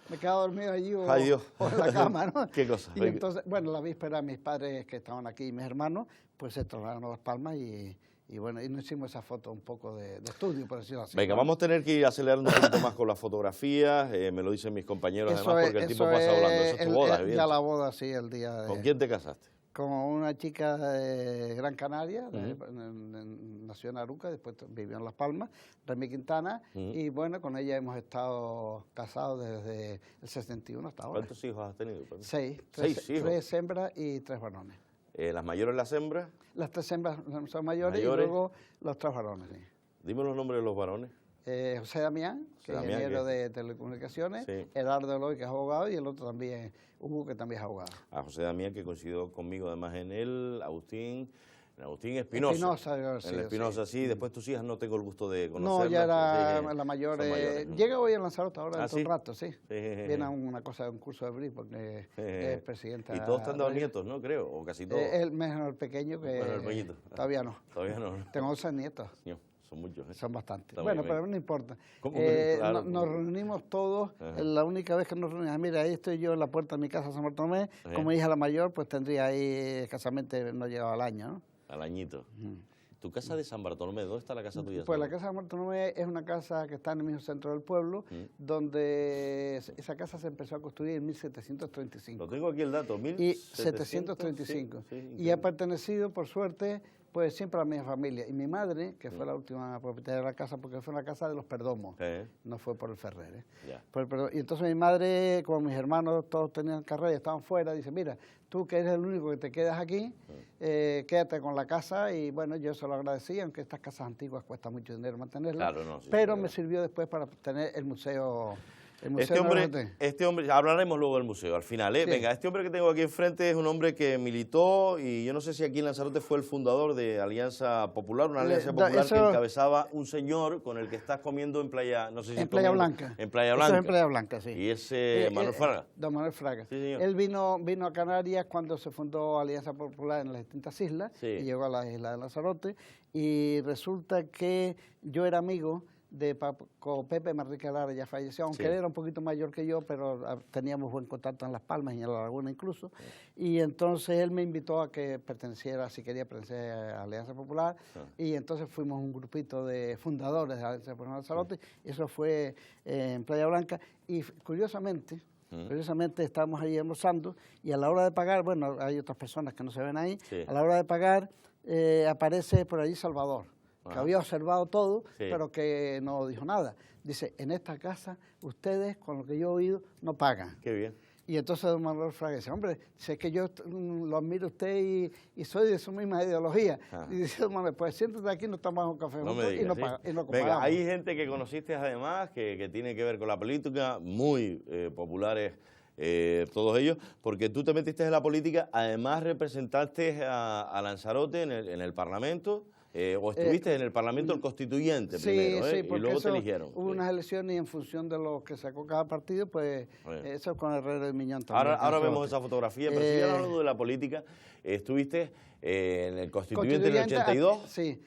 [SPEAKER 2] me quedaba dormido allí o en la cama, ¿no?
[SPEAKER 1] ¿Qué cosa?
[SPEAKER 2] Y entonces, bueno, la víspera mis padres que estaban aquí y mis hermanos, pues se trasladaron a Las Palmas y bueno, y nos hicimos esa foto un poco de estudio, por decirlo así.
[SPEAKER 1] Venga, vamos a tener que ir acelerando un poquito más con las fotografías, me lo dicen mis compañeros además, porque el tiempo pasa volando. Eso es tu boda, evidente.
[SPEAKER 2] Ya la boda, sí, el día de...
[SPEAKER 1] ¿Con quién te casaste?
[SPEAKER 2] Con una chica de Gran Canaria, nació en Aruca, después vivió en Las Palmas, Remy Quintana, y bueno, con ella hemos estado casados desde el 61 hasta ahora.
[SPEAKER 1] ¿Cuántos hijos has tenido?
[SPEAKER 2] 6.
[SPEAKER 1] 6 hijos.
[SPEAKER 2] 3 hembras y 3 varones.
[SPEAKER 1] ¿Las mayores las hembras?
[SPEAKER 2] Las 3 hembras son mayores y luego los 3 varones. Sí.
[SPEAKER 1] Dime los nombres de los varones.
[SPEAKER 2] José Damián, que es ingeniero de telecomunicaciones, Gerardo Eloy, que es abogado, y el otro también, Hugo, que también es abogado.
[SPEAKER 1] José Damián, que coincidió conmigo además en él, Agustín Espinosa. En Espinosa, sí. Después tus hijas no tengo el gusto de conocerlas.
[SPEAKER 2] No, ya era la mayor. Llega hoy a Lanzarote ahora dentro de un rato, sí. Viene a un curso de BRI porque es presidenta.
[SPEAKER 1] Y todos te han dado nietos, ¿no? Creo, o casi todos.
[SPEAKER 2] El pequeño que todavía no.
[SPEAKER 1] Todavía no.
[SPEAKER 2] Tengo 11 nietos.
[SPEAKER 1] Son muchos,
[SPEAKER 2] Son bastantes. Bueno, pero no importa.
[SPEAKER 1] Claro,
[SPEAKER 2] nos reunimos todos. La única vez que nos reunimos, mira, ahí estoy yo en la puerta de mi casa San Bartolomé. Como hija la mayor, pues tendría ahí escasamente, no llegaba al año, ¿no?
[SPEAKER 1] Al añito. ¿Tu casa de San Bartolomé? ¿Dónde está la casa tuya?
[SPEAKER 2] Pues la casa de San Bartolomé es una casa que está en el mismo centro del pueblo, donde esa casa se empezó a construir en 1735.
[SPEAKER 1] Lo tengo aquí el dato,
[SPEAKER 2] 1735. Y ha pertenecido, por suerte, pues siempre a la misma familia. Y mi madre, que fue la última propietaria de la casa, porque fue la casa de los Perdomos, no fue por el Ferrer. Y entonces mi madre, como mis hermanos todos tenían carrera y estaban fuera, dice, mira, tú que eres el único que te quedas aquí, quédate con la casa. Y bueno, yo se lo agradecí, aunque estas casas antiguas cuesta mucho dinero mantenerlas.
[SPEAKER 1] Claro,
[SPEAKER 2] pero me sirvió después para tener el museo
[SPEAKER 1] Este hombre, hablaremos luego del museo al final, ¿eh? Sí. Venga, este hombre que tengo aquí enfrente es un hombre que militó, y yo no sé si aquí en Lanzarote fue el fundador de Alianza Popular, una alianza popular que encabezaba un señor con el que estás comiendo en Playa, no sé si
[SPEAKER 2] en Playa Blanca.
[SPEAKER 1] En Playa Blanca.
[SPEAKER 2] Eso es en Playa Blanca, sí.
[SPEAKER 1] Y es Manuel Fraga.
[SPEAKER 2] Don Manuel Fraga.
[SPEAKER 1] Sí, señor.
[SPEAKER 2] Él vino a Canarias cuando se fundó Alianza Popular en las distintas islas, sí, y llegó a la isla de Lanzarote, y resulta que yo era amigo de Pepe Manrique Lara, ya falleció, aunque sí, él era un poquito mayor que yo, pero teníamos buen contacto en Las Palmas y en La Laguna incluso, y entonces él me invitó a que perteneciera, si quería pertenecer a Alianza Popular, y entonces fuimos un grupito de fundadores de Alianza Popular Lanzarote, y eso fue en Playa Blanca, y curiosamente estábamos ahí almorzando, y a la hora de pagar, bueno, hay otras personas que no se ven ahí, sí, a la hora de pagar aparece por allí Salvador, que había observado todo, sí, pero que no dijo nada. Dice, en esta casa ustedes, con lo que yo he oído, no pagan.
[SPEAKER 1] Qué bien.
[SPEAKER 2] Y entonces don Manuel Fraga dice, hombre, sé que yo lo admiro a usted y soy de su misma ideología. Y dice, don Manuel, pues siéntate aquí, nos tomamos un café juntos y no pagamos.
[SPEAKER 1] Venga, hay gente que conociste además, que tiene que ver con la política, muy populares todos ellos, porque tú te metiste en la política, además representaste a Lanzarote en el Parlamento, o estuviste en el Parlamento el Constituyente primero,
[SPEAKER 2] sí,
[SPEAKER 1] y luego te eligieron.
[SPEAKER 2] Hubo unas elecciones y en función de lo que sacó cada partido, pues eso con Herrero y Miñón también.
[SPEAKER 1] Ahora vemos esa fotografía, pero si hablando de la política, estuviste en el Constituyente en el 82.
[SPEAKER 2] Sí,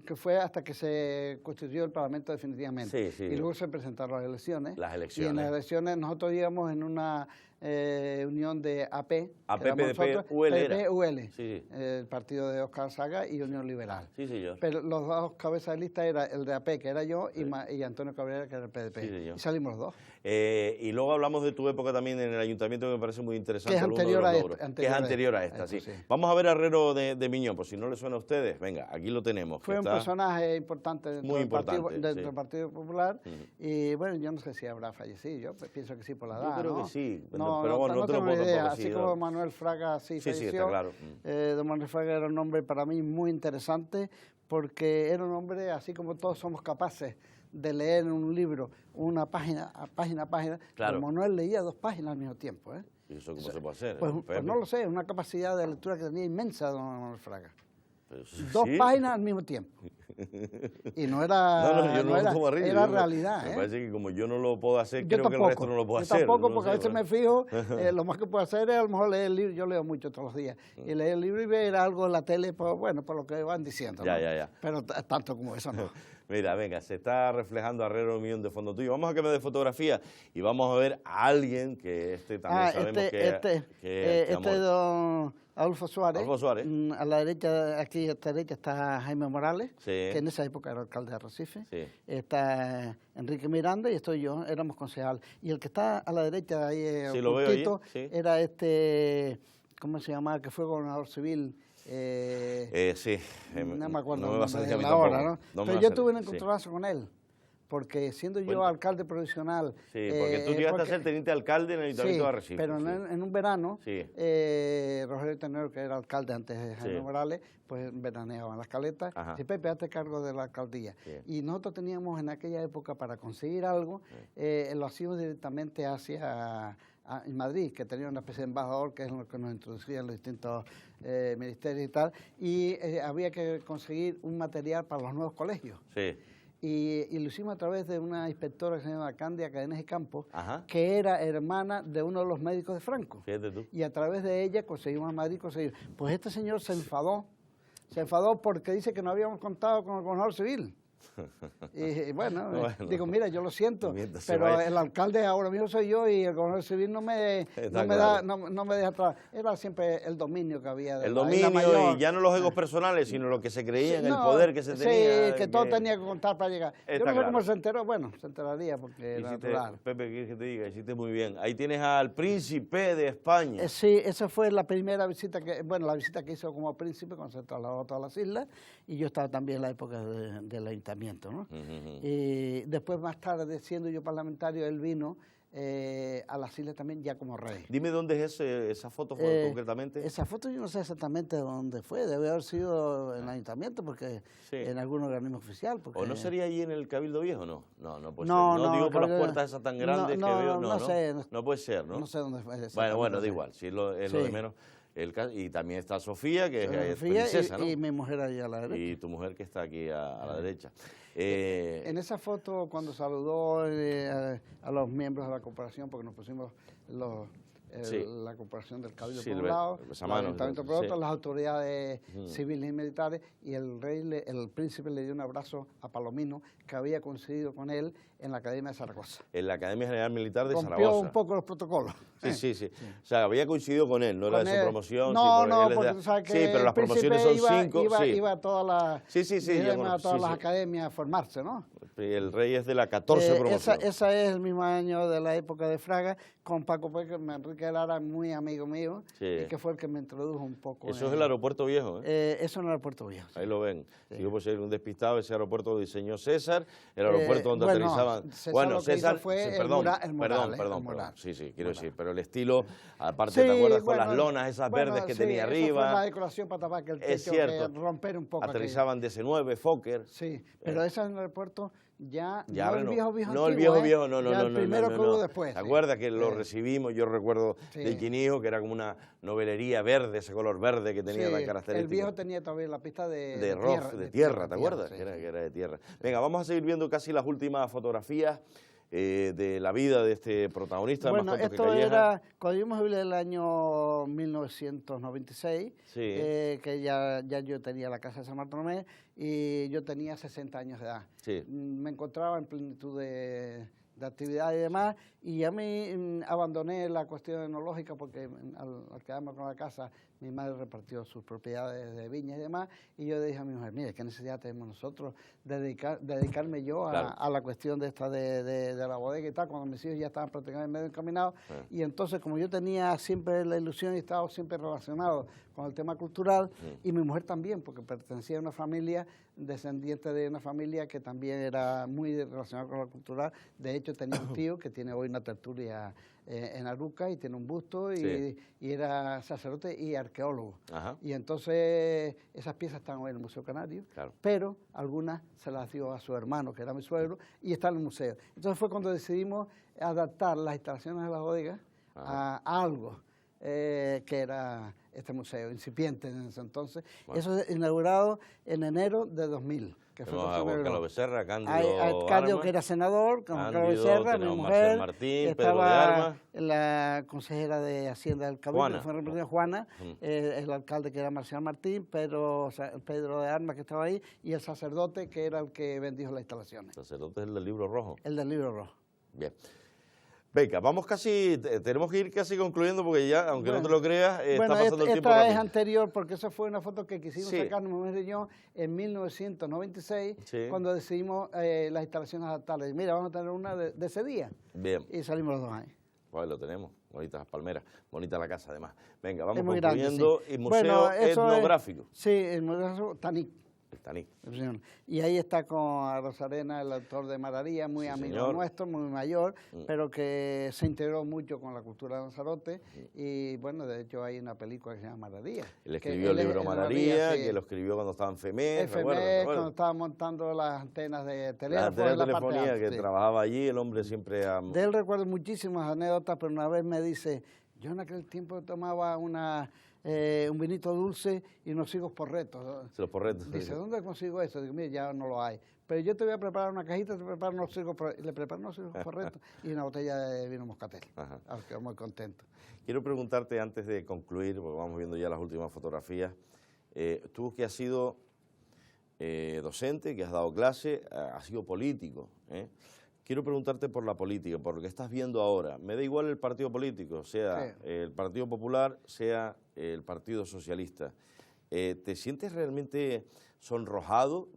[SPEAKER 2] que fue hasta que se constituyó el Parlamento definitivamente.
[SPEAKER 1] Sí, sí.
[SPEAKER 2] Y luego se presentaron las elecciones.
[SPEAKER 1] Y
[SPEAKER 2] en las elecciones nosotros íbamos en una unión de AP,
[SPEAKER 1] PPUL,
[SPEAKER 2] sí, el partido de Óscar Saga y Unión Liberal.
[SPEAKER 1] Sí, señor.
[SPEAKER 2] Pero los dos cabezas de lista era el de AP, que era yo, sí, y Antonio Cabrera, que era el PDP.
[SPEAKER 1] Sí,
[SPEAKER 2] y salimos los dos.
[SPEAKER 1] Y luego hablamos de tu época también en el ayuntamiento, que me parece muy interesante.
[SPEAKER 2] Que es anterior
[SPEAKER 1] a esta, sí. Vamos a ver a Herrero de Miñón, por si no le suena a ustedes. Venga, aquí lo tenemos.
[SPEAKER 2] Fue un personaje importante dentro del Partido Popular. Y bueno, yo no sé si habrá fallecido, yo pienso que sí por la edad.
[SPEAKER 1] Yo creo que sí,
[SPEAKER 2] pero
[SPEAKER 1] bueno, no te lo puedo
[SPEAKER 2] idea. Así como Manuel Fraga falleció.
[SPEAKER 1] Sí, está claro.
[SPEAKER 2] Don Manuel Fraga era un hombre para mí muy interesante, porque era un hombre, así como todos somos capaces de leer en un libro una página a página,
[SPEAKER 1] claro,
[SPEAKER 2] don Manuel leía 2 páginas al mismo tiempo.
[SPEAKER 1] ¿Y eso cómo se puede hacer?
[SPEAKER 2] Pues no lo sé, una capacidad de lectura que tenía inmensa don Manuel Fraga. 2 páginas al mismo tiempo. Y no era, era realidad.
[SPEAKER 1] Me parece que como yo no lo puedo hacer, creo que el resto no lo puedo hacer.
[SPEAKER 2] Yo tampoco, porque a veces me fijo, lo más que puedo hacer es a lo mejor leer el libro, yo leo mucho todos los días, y leer el libro y ver algo en la tele, pues bueno, por lo que van diciendo.
[SPEAKER 1] Ya.
[SPEAKER 2] Pero tanto como eso no.
[SPEAKER 1] Mira, venga, se está reflejando Herrero Miñón de fondo tuyo. Vamos a cambiar de fotografía y vamos a ver a alguien que también sabemos que
[SPEAKER 2] don Adolfo Suárez.
[SPEAKER 1] Adolfo Suárez.
[SPEAKER 2] A la derecha, aquí a esta derecha está Jaime Morales,
[SPEAKER 1] sí,
[SPEAKER 2] que en esa época era alcalde de Arrecife.
[SPEAKER 1] Sí.
[SPEAKER 2] Está Enrique Miranda y estoy yo, éramos concejal. Y el que está a la derecha ahí,
[SPEAKER 1] sí, lo veo ahí, sí,
[SPEAKER 2] era ¿cómo se llamaba? Que fue gobernador civil.
[SPEAKER 1] Sí.
[SPEAKER 2] No me acuerdo
[SPEAKER 1] no me va a salir a mí
[SPEAKER 2] ahora, ¿no? Pero yo tuve un
[SPEAKER 1] sí,
[SPEAKER 2] encontronazo con él, porque siendo yo alcalde provisional...
[SPEAKER 1] Sí, porque tú llegaste a ser teniente alcalde en el Ayuntamiento de Arrecife.
[SPEAKER 2] Pero en un verano,
[SPEAKER 1] sí,
[SPEAKER 2] Rogelio Tenero, que era alcalde antes de Jaime Morales, pues veraneaba en las caletas, y Pepe, hazte cargo de la alcaldía. Sí. Y nosotros teníamos en aquella época, para conseguir algo, lo hacíamos directamente en Madrid, que tenía una especie de embajador, que es lo que nos introducía en los distintos ministerios y tal, y había que conseguir un material para los nuevos colegios.
[SPEAKER 1] Sí.
[SPEAKER 2] Y lo hicimos a través de una inspectora que se llama Candia Cadenas y Campos,
[SPEAKER 1] que
[SPEAKER 2] era hermana de uno de los médicos de Franco.
[SPEAKER 1] Fíjate tú.
[SPEAKER 2] Y a través de ella conseguimos a Madrid, Pues este señor se enfadó porque dice que no habíamos contado con el gobernador civil. Y bueno, digo, mira, yo lo siento, pero el alcalde ahora mismo soy yo y el gobernador civil no me deja atrás. Era siempre el dominio que había.
[SPEAKER 1] El dominio, y ya no los egos personales, sino lo que se creía en el poder que se tenía.
[SPEAKER 2] Sí, que todo tenía que contar para llegar. Yo no sé cómo se enteró, bueno, se enteraría porque era natural.
[SPEAKER 1] Pepe, ¿qué quieres que te diga? Hiciste muy bien. Ahí tienes al príncipe de España.
[SPEAKER 2] Sí, esa fue la primera visita la visita que hizo como príncipe cuando se trasladó a todas las islas, y yo estaba también en la época del ayuntamiento, ¿no? Y después, más tarde, siendo yo parlamentario, él vino a las islas también ya como rey.
[SPEAKER 1] Dime dónde es esa foto concretamente.
[SPEAKER 2] Esa foto yo no sé exactamente dónde fue, debe haber sido en el ayuntamiento, porque en algún organismo oficial. Porque...
[SPEAKER 1] ¿O no sería allí en el Cabildo Viejo? No, no puede ser.
[SPEAKER 2] No,
[SPEAKER 1] Digo por las puertas esas tan grandes que veo,
[SPEAKER 2] no sé.
[SPEAKER 1] No puede ser, ¿no?
[SPEAKER 2] No sé dónde fue.
[SPEAKER 1] Bueno, da igual, si es lo de menos. Y también está Sofía, que es princesa, ¿no?
[SPEAKER 2] Y mi mujer allá a la derecha.
[SPEAKER 1] Y tu mujer que está aquí a la derecha.
[SPEAKER 2] En esa foto, cuando saludó a los miembros de la corporación, porque nos pusimos la corporación del Cabildo por un lado, el Ayuntamiento por otro, las autoridades civiles y militares, y el príncipe le dio un abrazo a Palomino, que había coincidido con él en la Academia de Zaragoza.
[SPEAKER 1] En la Academia General Militar de Zaragoza.
[SPEAKER 2] Rompió un poco los protocolos.
[SPEAKER 1] Sí. O sea, había coincidido con él, no era de su promoción.
[SPEAKER 2] No, porque tú sabes que
[SPEAKER 1] sí, pero las promociones son 5.
[SPEAKER 2] Iba a todas las academias a formarse, ¿no?
[SPEAKER 1] El rey es de la 14 promoción.
[SPEAKER 2] Esa es el mismo año de la época de Fraga, con Paco Peque, Enrique Lara, muy amigo mío, y que fue el que me introdujo un poco.
[SPEAKER 1] Eso es el aeropuerto viejo,
[SPEAKER 2] Eso es el aeropuerto viejo.
[SPEAKER 1] Ahí lo ven. Digo, por ser un despistado, ese aeropuerto lo diseñó César, el aeropuerto donde aterrizaban.
[SPEAKER 2] César fue el mural.
[SPEAKER 1] Sí, quiero decir, pero el estilo, aparte, ¿te acuerdas con las lonas esas verdes que tenía arriba?
[SPEAKER 2] Fue la decoración para tapar que el techo,
[SPEAKER 1] es cierto,
[SPEAKER 2] que romper un poco.
[SPEAKER 1] Aterrizaban DC-9, Fokker.
[SPEAKER 2] Sí, pero ese es el aeropuerto ya
[SPEAKER 1] no
[SPEAKER 2] el viejo
[SPEAKER 1] no, el viejo, no,
[SPEAKER 2] el primero que hubo después.
[SPEAKER 1] ¿Te acuerdas que lo recibimos? Yo recuerdo de Quinijo, que era como una novelería verde, ese color verde que tenía la característica.
[SPEAKER 2] El viejo tenía también la pista de
[SPEAKER 1] tierra, ¿te acuerdas? Que era de tierra. Venga, vamos a seguir viendo casi las últimas fotografías de la vida de este protagonista.
[SPEAKER 2] Bueno, esto era cuando yo me jubilé el año 1996, que ya yo tenía la casa de San Bartolomé y yo tenía 60 años de edad. Me encontraba en plenitud de actividad y demás, y ya me abandoné la cuestión etnológica porque al quedarme con la casa, mi madre repartió sus propiedades de viñas y demás, y yo dije a mi mujer, mire, ¿qué necesidad tenemos nosotros dedicarme yo a la cuestión de esta de la bodega y tal, cuando mis hijos ya estaban prácticamente medio encaminados? Y entonces, como yo tenía siempre la ilusión y estaba siempre relacionado con el tema cultural, y mi mujer también, porque pertenecía a una familia, descendiente de una familia que también era muy relacionada con la cultural. De hecho, tenía un tío que tiene hoy una tertulia en Aruca y tiene un busto y era sacerdote y arqueólogo. Y entonces esas piezas están hoy en el Museo Canario, pero algunas se las dio a su hermano, que era mi suegro, y están en el museo. Entonces fue cuando decidimos adaptar las instalaciones de la bodega a algo que era este museo, incipiente en ese entonces. Eso es inaugurado en enero de 2000. Que fue
[SPEAKER 1] Carlos Becerra, Cándido
[SPEAKER 2] Armas, que era senador, con Carlos Becerra, mi mujer,
[SPEAKER 1] Martín,
[SPEAKER 2] estaba la consejera de Hacienda del Cabildo, Juana, el alcalde que era Marcial Martín, Pedro de Armas, que estaba ahí, y el sacerdote que era el que bendijo las instalaciones.
[SPEAKER 1] ¿El sacerdote es el del Libro Rojo?
[SPEAKER 2] El del Libro Rojo.
[SPEAKER 1] Bien. Venga, tenemos que ir casi concluyendo porque ya, aunque no te lo creas, está pasando el tiempo.
[SPEAKER 2] Esta es anterior porque esa fue una foto que quisimos sacar mi mujer y yo en 1996, cuando decidimos las instalaciones adaptables. Mira, vamos a tener una de ese día.
[SPEAKER 1] Bien.
[SPEAKER 2] Y salimos los dos ahí.
[SPEAKER 1] Pues lo tenemos, bonitas las palmeras, bonita la casa además. Venga, vamos concluyendo.
[SPEAKER 2] Grande,
[SPEAKER 1] el Museo Etnográfico.
[SPEAKER 2] El Museo Taní.
[SPEAKER 1] El Taní.
[SPEAKER 2] Y ahí está con Rosarena, el autor de Mararía, muy amigo nuestro, muy mayor, pero que se integró mucho con la cultura de Lanzarote. Y bueno, de hecho hay una película que se llama Mararía.
[SPEAKER 1] Él escribió el libro Mararía, que lo escribió cuando estaba en FEMED.
[SPEAKER 2] Cuando estaba montando las antenas de teléfono.
[SPEAKER 1] La telefonía, que trabajaba allí, el hombre siempre...
[SPEAKER 2] De él recuerdo muchísimas anécdotas, pero una vez me dice, yo en aquel tiempo tomaba un vinito dulce y unos higos porretos.
[SPEAKER 1] Los porretos.
[SPEAKER 2] Dice, ¿dónde consigo eso? Digo, mire, ya no lo hay. Pero yo te voy a preparar una cajita, le preparo unos higos porretos y una botella de vino moscatel. Quedo muy contento.
[SPEAKER 1] Quiero preguntarte antes de concluir, porque vamos viendo ya las últimas fotografías, tú que has sido docente, que has dado clase, has sido político, Quiero preguntarte por la política, por lo que estás viendo ahora. Me da igual el partido político, sea el Partido Popular, sea el Partido Socialista. ¿Te sientes realmente sonrojado?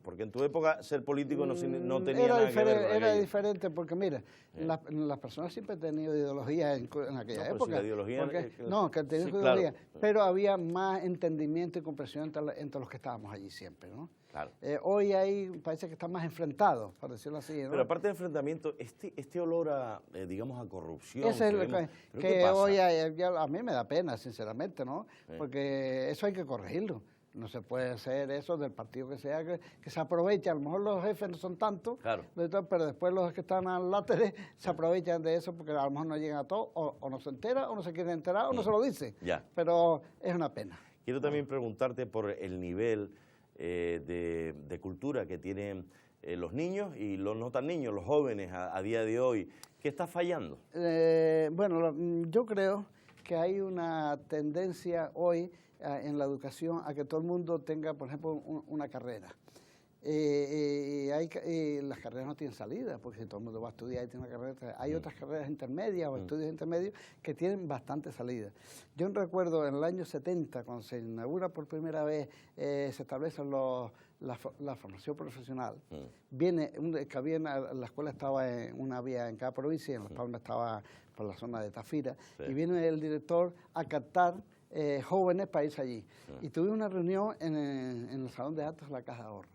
[SPEAKER 1] Porque en tu época ser político no tenía nada que ver con
[SPEAKER 2] Era
[SPEAKER 1] aquello.
[SPEAKER 2] diferente, porque mira, las personas siempre han tenido ideología en aquella época.
[SPEAKER 1] Si la ideología,
[SPEAKER 2] que tenían ideología, pero había más entendimiento y comprensión entre los que estábamos allí siempre, ¿no?
[SPEAKER 1] Claro.
[SPEAKER 2] Hoy parece que están más enfrentados, por decirlo así, ¿no?
[SPEAKER 1] Pero aparte de enfrentamiento, este olor a, digamos, a corrupción.
[SPEAKER 2] Ese es lo que hoy a mí me da pena, sinceramente, ¿no? Porque eso hay que corregirlo. No se puede hacer eso del partido que sea, que se aprovecha. A lo mejor los jefes no son tantos,
[SPEAKER 1] claro,
[SPEAKER 2] pero después los que están al láteres se aprovechan de eso porque a lo mejor no llegan a todo, o no se entera, o no se quieren enterar, o no se lo dice.
[SPEAKER 1] Ya.
[SPEAKER 2] Pero es una pena.
[SPEAKER 1] Quiero también preguntarte por el nivel de cultura que tienen los niños y los no tan niños, los jóvenes a día de hoy. ¿Qué está fallando?
[SPEAKER 2] Bueno, yo creo que hay una tendencia hoy en la educación a que todo el mundo tenga, por ejemplo, una carrera. Las carreras no tienen salida, porque si todo el mundo va a estudiar y tiene una carrera, hay otras carreras intermedias o estudios intermedios que tienen bastante salida. Yo recuerdo en el año 70, cuando se inaugura por primera vez, se establecen la formación profesional. Viene, la escuela estaba había en cada provincia, y en Las Palmas estaba por la zona de Tafira, y viene el director a captar jóvenes para irse allí. Y tuve una reunión en el Salón de Actos de la Caja de Ahorro.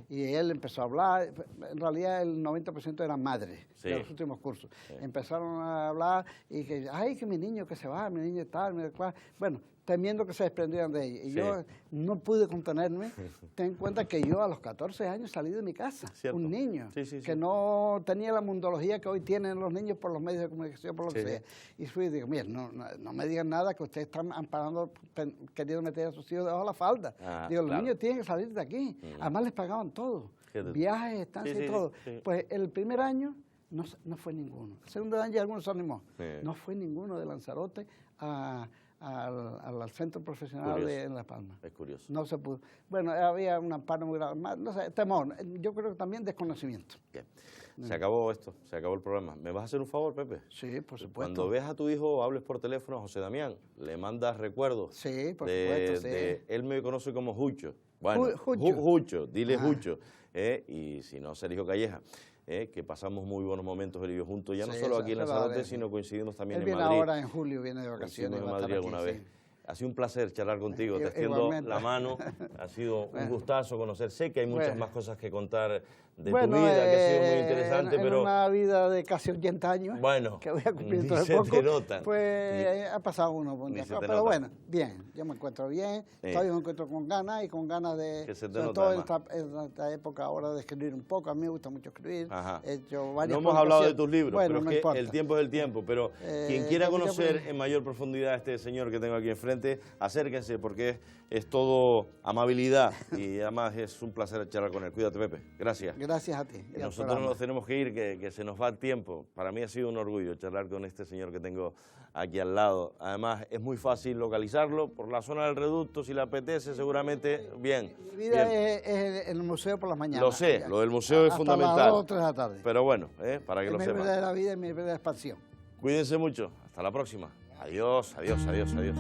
[SPEAKER 2] Y él empezó a hablar, en realidad el 90% eran madres de los últimos cursos. Empezaron a hablar y que, ay, que mi niño que se va, mi niño tal, mi cual. Bueno, temiendo que se desprendieran de ella. Y yo no pude contenerme. Ten en cuenta que yo a los 14 años salí de mi casa, un niño, que no tenía la mundología que hoy tienen los niños por los medios de comunicación, por lo que sea. Y fui y digo, mira, no me digan nada que ustedes están amparando, queriendo meter a sus hijos debajo de la falda. Digo, los niños tienen que salir de aquí. Además les pagaban todo, viajes, estancias y todo. Pues el primer año no fue ninguno. El segundo año ya algunos se animó. No fue ninguno de Lanzarote al centro profesional de La Palma.
[SPEAKER 1] Es curioso.
[SPEAKER 2] No se pudo. Bueno, había un amparo muy grande, no sé, temor. Yo creo que también desconocimiento.
[SPEAKER 1] Bien. Se acabó esto, se acabó el programa. ¿Me vas a hacer un favor, Pepe?
[SPEAKER 2] Sí, por supuesto.
[SPEAKER 1] Cuando veas a tu hijo, hables por teléfono a José Damián, le mandas recuerdos.
[SPEAKER 2] Sí, por supuesto,
[SPEAKER 1] él me conoce como Jucho. Bueno,
[SPEAKER 2] Jucho.
[SPEAKER 1] Jucho, dile Jucho. Y si no, Sergio Calleja. Que pasamos muy buenos momentos él y yo juntos, ya no solo aquí en Lanzarote, sino coincidimos también en Madrid.
[SPEAKER 2] Él viene ahora en julio, viene de vacaciones.
[SPEAKER 1] En Madrid alguna vez. Ha sido un placer charlar contigo, te extiendo la mano, ha sido un gustazo conocer. Sé que hay muchas más cosas que contar de tu vida, que ha sido muy interesante, pero...
[SPEAKER 2] una vida de casi 80 años, que voy a cumplir dentro de poco, pues ha pasado uno por un día. Pero bueno, bien, yo me encuentro bien, todavía me encuentro con ganas de, sobre todo en esta época ahora, de escribir un poco. A mí me gusta mucho escribir, he hecho varias
[SPEAKER 1] No hemos hablado de tus libros,
[SPEAKER 2] bueno,
[SPEAKER 1] pero es que el tiempo es el tiempo, pero quien quiera conocer en mayor profundidad a este señor que tengo aquí enfrente, acérquense, porque es todo amabilidad y además es un placer charlar con él. Cuídate, Pepe. Gracias.
[SPEAKER 2] Gracias a ti.
[SPEAKER 1] Nosotros nos tenemos que ir, que se nos va el tiempo. Para mí ha sido un orgullo charlar con este señor que tengo aquí al lado. Además, es muy fácil localizarlo por la zona del Reducto, si le apetece, seguramente, bien.
[SPEAKER 2] Mi vida es el museo por las mañanas.
[SPEAKER 1] Lo sé, lo del museo es fundamental.
[SPEAKER 2] Hasta las 2 o 3 de la tarde.
[SPEAKER 1] Pero bueno, para que lo sepan.
[SPEAKER 2] Es mi verdadera vida y mi verdadera expansión.
[SPEAKER 1] Cuídense mucho. Hasta la próxima. Adiós, adiós, adiós, adiós.